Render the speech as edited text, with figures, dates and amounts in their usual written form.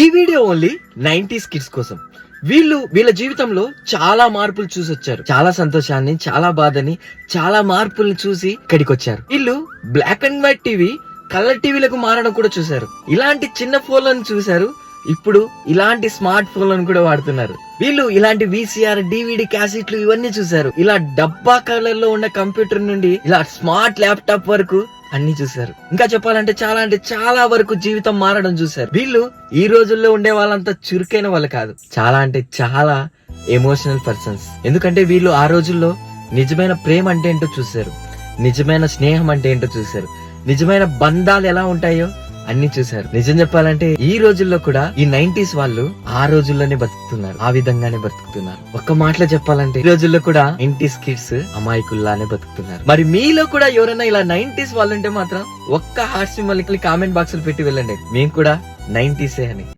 ఈ video only 90s kids కోసం. వీళ్ళ జీవితంలో చాలా మార్పులు చూసి వచ్చారు. చాలా సంతోషాన్ని, చాలా బాధని, చాలా మార్పుల్ని చూసి ఇక్కడికి వచ్చారు. వీళ్ళు black and white TV colour టీవీలకు మారడం కూడా చూశారు. ఇలాంటి చిన్న ఫోన్లను చూశారు. ఇప్పుడు ఇలాంటి స్మార్ట్ ఫోన్లను కూడా వాడుతున్నారు. వీళ్ళు ఇలాంటి వీసీఆర్, డివిడి, క్యాసెట్లు ఇవన్నీ చూశారు. ఇలా డబ్బా కలర్ లో ఉన్న కంప్యూటర్ నుండి ఇలా స్మార్ట్ ల్యాప్టాప్ వరకు అన్ని చూశారు. ఇంకా చెప్పాలంటే చాలా వరకు జీవితం మారడం చూశారు. వీళ్ళు ఈ రోజుల్లో ఉండే వాళ్ళంతా చురుకైన వాళ్ళు కాదు. చాలా ఎమోషనల్ పర్సన్స్. ఎందుకంటే వీళ్ళు ఆ రోజుల్లో నిజమైన ప్రేమ అంటే ఏంటో చూశారు, నిజమైన స్నేహం అంటే ఏంటో చూశారు, నిజమైన బంధాలు ఎలా ఉంటాయో అన్ని చూశారు. నిజం చెప్పాలంటే ఈ రోజుల్లో కూడా ఈ 90s వాళ్ళు ఆ రోజుల్లోనే బతుకుతున్నారు, ఆ విధంగానే బతుకుతున్నారు. ఒక్క మాటలో చెప్పాలంటే ఈ రోజుల్లో కూడా 90s కిడ్స్ అమాయకుల్లానే బతుకుతున్నారు. మరి మీలో కూడా ఎవరైనా ఇలా 90s వాళ్ళు ఉంటే మాత్రం ఒక్క హార్ట్ సింబల్ కామెంట్ బాక్స్ లో పెట్టి వెళ్ళండి, మేము కూడా 90s అని.